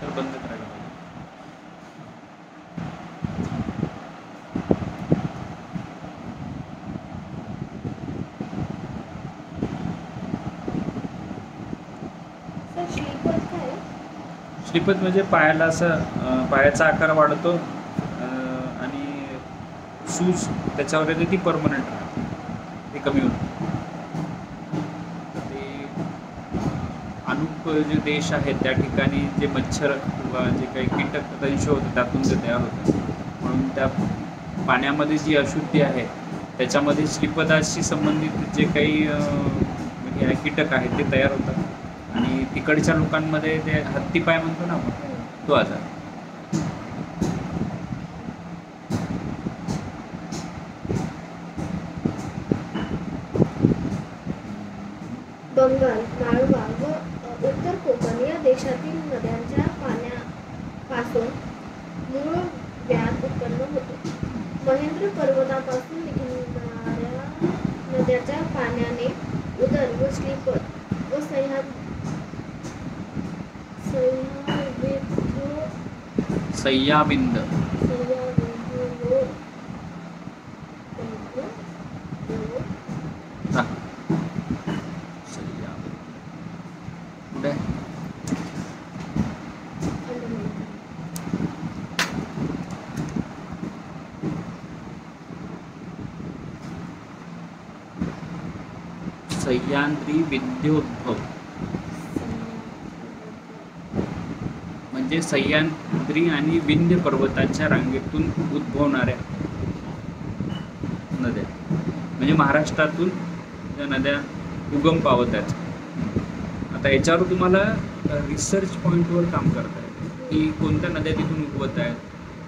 तर बंद करायला पाहिजे. सर श्रीपद काय? श्रीपद म्हणजे पायाला असं पायाचा आकार वाढतो आणि सूज त्याच्यावर येते ती परमनंट राहते, ते कमी होतं. ते अनुप जे देश आहेत त्या ठिकाणी जे मच्छर किंवा जे काही कीटक दंश होतं त्यातून ते तयार होतं. म्हणून त्या पाण्यामध्ये जी अशुद्धी आहे त्याच्यामध्ये श्रीपदाशी संबंधित जे काही हे कीटक आहेत ते तयार होतात आणि तिकडच्या लोकांमध्ये ते हत्तीपाय म्हणतो ना आपण, तो आजार. बंगाल, माळवा व उत्तर कोकण या देशातील नद्यांच्या पाण्यापासून मूळ व्याध उत्पन्न होतो. महेंद्र पर्वतापासून निघणाऱ्या नद्याच्या पाण्याने उदर व श्रीपद व सह्याबिंद कुठे सह्याद्री विद्योद्भव म्हणजे सह्याद्री आणि विंध्य पर्वताच्या रांगेतून उद्भवणाऱ्या नद्या, म्हणजे महाराष्ट्रातून ज्या नद्या उगम पावत आहेत. आता याच्यावर तुम्हाला रिसर्च पॉईंटवर काम करता येतं की कोणत्या नद्या तिथून उगवत आहेत,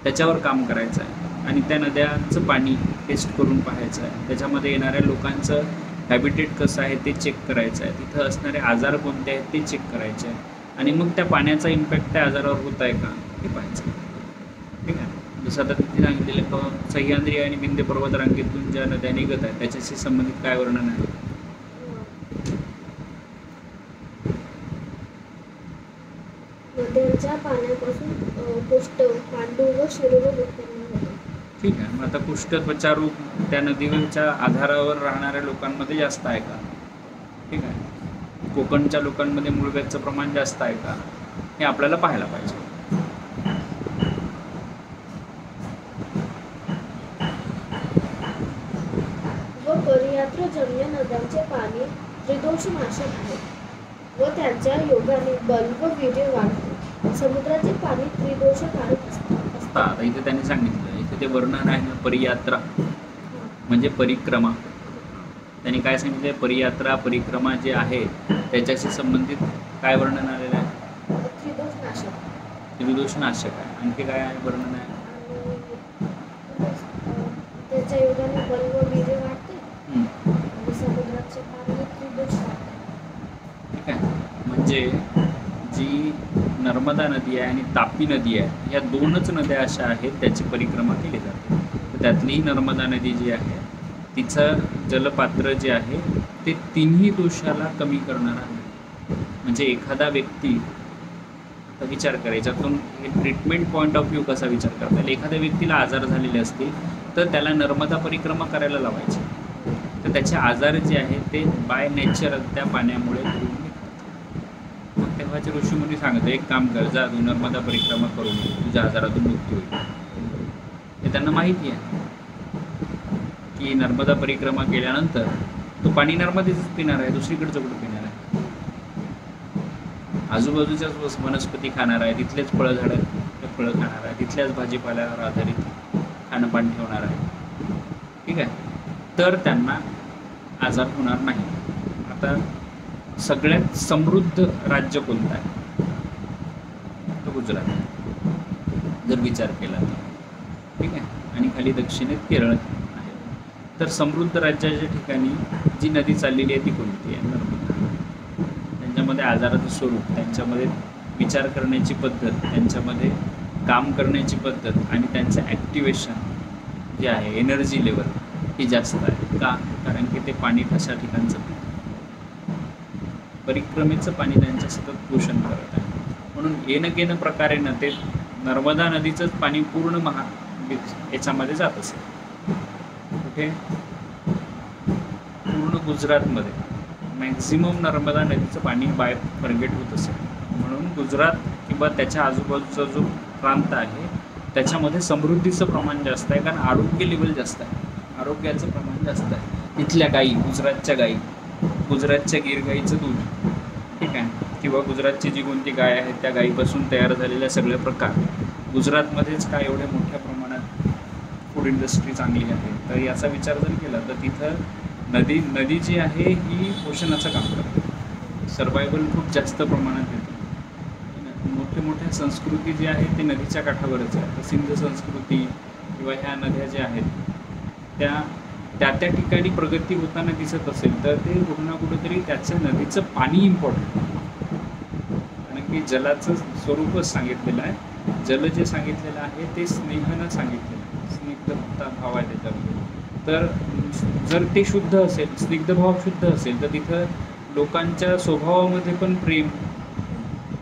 त्याच्यावर काम करायचं आहे आणि त्या नद्यांचं पाणी टेस्ट करून पाहायचं आहे. त्याच्यामध्ये येणाऱ्या लोकांचं हॅबिटेट कसं आहे ते चेक करायचं आहे. तिथं असणारे आजार कोणते आहेत ते चेक करायचे आहे आणि मग त्या पाण्याचा इम्पॅक्ट त्या आजारावर होत आहे का हे पाहायचं. ठीक आहे. जसं आता तिथे सांगितलेलं सह्याद्री आणि विंध्य पर्वत रांगेतून ज्या नद्या निघत आहेत त्याच्याशी संबंधित काय वर्णन आहे? नद्यांच्या पाण्यापासून कुष्ठ, पांडू व शिरोरोग उत्पन्न होतो. ठीक आहे. मग आता कुष्ठ त्वचारोग त्या नदीवरच्या आधारावर राहणाऱ्या लोकांमध्ये जास्त आहे का? ठीक आहे. कोकणच्या लोकांमध्ये मूळव्याधचं प्रमाण जास्त आहे का हे आपल्याला पाहायला पाहिजे. व परियात्रजन्य नद्यांचे पाणी त्रिदोषनाशक आहे व त्यांच्या योगाने बल व वीर्य वाढते. समुद्राचे पाणी त्रिदोषकारक असते. आता इथे त्यांनी सांगितलं, इथे ते वर्णन आहे परियात्रा म्हणजे परिक्रमा. त्यांनी काय सांगितलं? परियात्रा परिक्रमा जे आहे त्याच्याशी संबंधित काय वर्णन आलेलं आहे? त्रिदोषनाशक आहे. आणखी काय आहे वर्णन आहे? त्याच्या योगाने बल व वीर्य वाढते आणि समुद्राचे पाणी त्रिदोष वाढते. ठीक आहे. म्हणजे जी नर्मदा नदी आहे आणि तापी नदी आहे या दोनच नद्या अशा आहेत त्याची परिक्रमा केली जाते. तर त्यातलीही नर्मदा नदी जी आहे तिचं जलपात्र जे आहे ते तिन्ही दोषाला कमी करणारा आहे. म्हणजे एखादा व्यक्ती विचार करायचा, याच्यातून हे ट्रीटमेंट पॉईंट ऑफ व्ह्यू कसा विचार करता येईल. एखाद्या व्यक्तीला आजार झालेले असतील तर त्याला नर्मदा परिक्रमा करायला लावायची. तर त्याचे आजार जे आहेत ते बाय नेचर त्या पाण्यामुळे दूर निघतात. मग तेव्हाचे ऋषीमुनी सांगतो एक काम कर, जा तू नर्मदा परिक्रमा करून तुझ्या आजारातून मुक्ती होईल. हे त्यांना माहिती आहे की नर्मदा परिक्रमा केल्यानंतर तो पाणी नर्मदेच पिणार आहे, दुसरीकडचं कुठं पिणार आहे? आजूबाजूच्याच वनस्पती खाणार आहे, तिथलेच फळं झाडं फळं खाणार आहे, तिथल्याच भाजीपाल्यावर आधारित खाणंपान ठेवणार आहे. ठीक आहे. तर त्यांना आजार होणार नाही. आता सगळ्यात समृद्ध राज्य कोणतं आहे? तर गुजरात जर विचार केला तर. ठीक आहे. आणि खाली दक्षिणेत केरळ आहे. तर समृद्ध राज्याच्या ठिकाणी जी नदी चाललेली आहे ती कोणती आहे? नर्मदा. त्यांच्यामध्ये आजाराचं स्वरूप, त्यांच्यामध्ये विचार करण्याची पद्धत, त्यांच्यामध्ये काम करण्याची पद्धत आणि त्यांचं ॲक्टिवेशन जे आहे एनर्जी लेवल ही जास्त आहे. का? कारण की ते पाणी तशा ठिकाणचं परिक्रमेचं पाणी त्यांच्या सतत पोषण करत आहे. म्हणून येणं केनं प्रकारे ना ते नर्मदा नदीचंच पाणी पूर्ण याच्यामध्ये जात असेल. कुठे? पूर्ण गुजरातमध्ये मॅक्झिमम नर्मदा नदीचं पाणी प्रगट होत असेल. म्हणून गुजरात किंवा त्याच्या आजूबाजूचा जो प्रांत आहे त्याच्यामध्ये समृद्धीचं प्रमाण जास्त आहे, कारण आरोग्य लेवल जास्त आहे, आरोग्याचं प्रमाण जास्त आहे. इथल्या गायी, गुजरातच्या गायी, गुजरातच्या गिर गाईचं दूध, ठीक आहे, किंवा गुजरातची जी कोणती गाय आहे त्या गायीपासून तयार झालेल्या सगळे प्रकार गुजरातमध्येच काय एवढ्या मोठ्या प्रमाणात फूड इंडस्ट्री चांगली आहे. तर याचा विचार जर केला तर तिथं नदी जी आहे ही पोषणाचं काम करते, सर्वायवल खूप जास्त प्रमाणात येते. मोठे मोठ्या संस्कृती जी आहे ते नदीच्या काठावरच आहे. तर सिंध संस्कृती किंवा ह्या नद्या ज्या आहेत त्या ठिकाणी प्रगती होताना दिसत असेल तर ते कुठं ना कुठेतरी त्याचं नदीचं पाणी इम्पॉर्टंट आहे. कारण की जलाचं स्वरूपच सांगितलेलं आहे. जल जे सांगितलेलं आहे ते स्नेहानं सांगितलेलं आहे, स्निग्धता भाव आहे त्याच्यामध्ये. तर जर ते शुद्ध असेल, स्निग्धभाव शुद्ध असेल तर तिथं लोकांच्या स्वभावामध्ये पण प्रेम,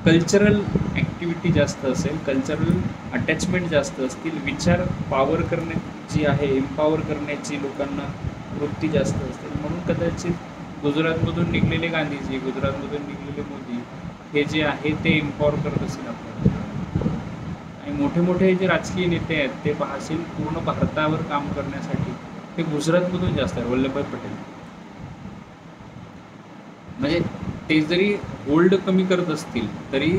कल्चरल ॲक्टिव्हिटी जास्त असेल, कल्चरल अटॅचमेंट जास्त असतील, विचार पावर जी आहे एम्पावर करण्याची लोकांना वृत्ती जास्त असतील. म्हणून कदाचित गुजरातमधून निघलेले गांधीजी, गुजरातमधून निघलेले मोदी हे जे आहे ते एम्पॉवर करत असतील आपल्याला. आणि मोठे मोठे जे राजकीय नेते आहेत ते पाहतील पूर्ण भारतावर काम करण्यासाठी ते गुजरातमधून जास्त आहे. वल्लभभाई पटेल म्हणजे ते जरी होल्ड कमी करत असतील तरी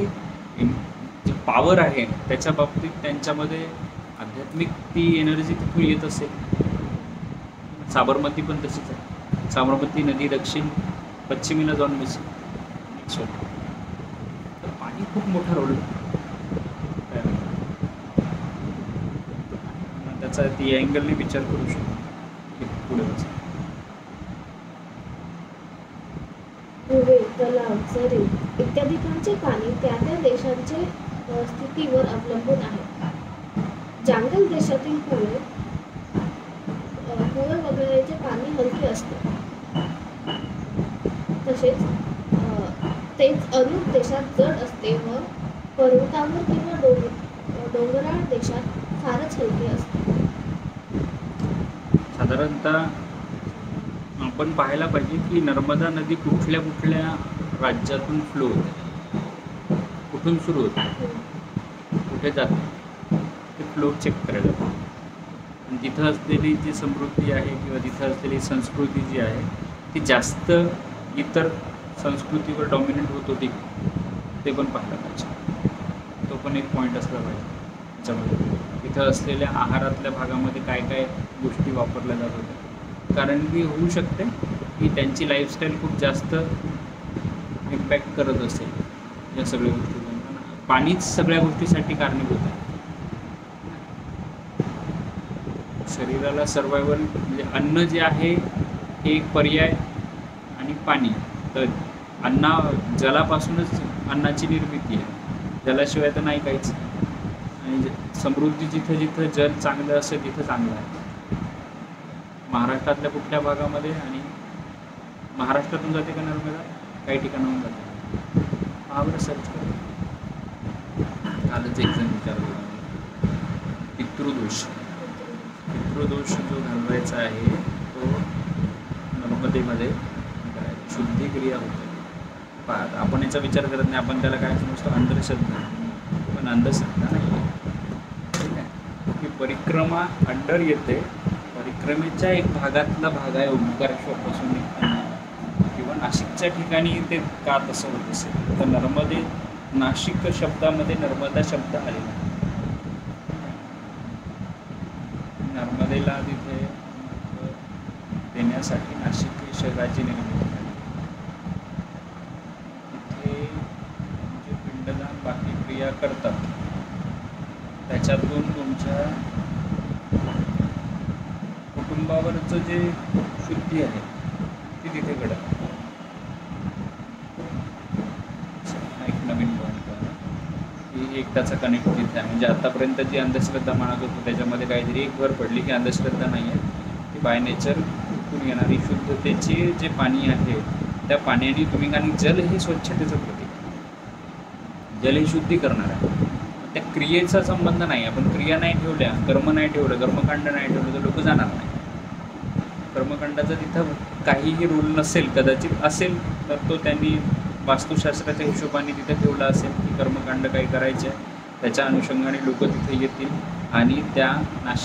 जी पॉवर आहे त्याच्या बाबतीत त्यांच्यामध्ये आध्यात्मिक ती एनर्जी तिथून येत असेल. साबरमती पण तशीच आहे. साबरमती नदी पश्चिमेला जाऊन मिक्स होते. तर पाणी खूप मोठा रोल त्याचा ती अँगलने विचार करू शकतो पुढे. कुवे, तलाव, झरे इत्यादींचे पाणी त्या देशांचे स्थितीवर अवलंबून आहे. जंगल देशातील कुवे वगैरेचे पाणी हलके असते. तेच अनेक देशात जड असते व पर्वतावर किंवा डोंगराळ देशात फारच हलके असते. साधारणतः आपण पाहायला पाहिजे की नर्मदा नदी कुठल्या कुठल्या राज्यातून फ्लो होते, कुठून सुरू होते, कुठे जाते, ते फ्लो चेक करायला पाहिजे. आणि तिथं असलेली जी समृद्धी आहे किंवा तिथं असलेली संस्कृती जी आहे ती जास्त इतर संस्कृतीवर डॉमिनेट होत होती ते पण पाहायला पाहिजे. तो पण एक पॉईंट असला पाहिजे त्याच्यामध्ये. तिथं असलेल्या आहारातल्या भागामध्ये काय काय गोष्टी वापरल्या जात होत्या. कारण की होऊ शकते की त्यांची लाईफस्टाईल खूप जास्त इम्पॅक्ट करत असेल या सगळ्या गोष्टी. पाणीच सगळ्या गोष्टीसाठी कारणीभूत आहे. शरीराला सर्वायवल म्हणजे अन्न जे आहे हे एक पर्याय आणि पाणी. तर जलापासूनच अन्नाची निर्मिती आहे, जलाशिवाय तर नाही काहीच. आणि समृद्धी जिथं जिथं जल चांगलं असेल तिथं चांगलं आहे. महाराष्ट्रातल्या कुठल्या भागामध्ये आणि महाराष्ट्रातून जाते का नर्मदा, काही ठिकाणाहून जाते. महावर सर्च करा. कालच एक जण विचारतो पितृदोष जो घालवायचा आहे तो नर्मदेमध्ये शुद्धिक्रिया होते. आपण याचा विचार करत नाही, आपण त्याला काय समजतो अंधश्रद्धा. पण अंधश्रद्धा नाही आहे, ठीक आहे. ही परिक्रमा अंडर येते. परिक्रमेच्या एक भागातला भाग आहे ओंकारेश्वरपासून निघताना किंवा नाशिकच्या ठिकाणी ते का तसं होत असेल तर नाशिक शब्दामध्ये नर्मदा शब्द आलेला आहे. नर्मदेला तिथे देण्यासाठी नाशिक शहराची निर्मिती झाली. तिथे जे पिंडदान बाकी क्रिया करतात त्याच्यातून तुमच्या कुटुंबावरचं जे शुद्धी आहे ती तिथे घडत. एक नवीन पॉईंट की एक त्याचा कनेक्ट तिथे आहे. म्हणजे आतापर्यंत जी अंधश्रद्धा म्हणत होतो त्याच्यामध्ये काहीतरी एक भर पडली की अंधश्रद्धा नाही आहे, ती बाय नेचर कुठून येणारी शुद्धतेचे जे पाणी आहे त्या पाण्याने तुम्ही, कारण जल हे स्वच्छतेचं प्रतीक. जल हे शुद्धी करणार आहे. त्या क्रियेचा संबंध नाही. आपण क्रिया नाही ठेवल्या, कर्म नाही ठेवलं, कर्मकांड नाही ठेवलं तर लोक जाणार नाही. कर्मकांडाचा तिथं काहीही रूल नसेल, कदाचित असेल तर तो त्यांनी वास्तुशास्त्राच्या हिशोबाने तिथे ठेवला असेल की कर्मकांड काही करायचे आहे, त्याच्या अनुषंगाने लोक तिथे येतील आणि त्या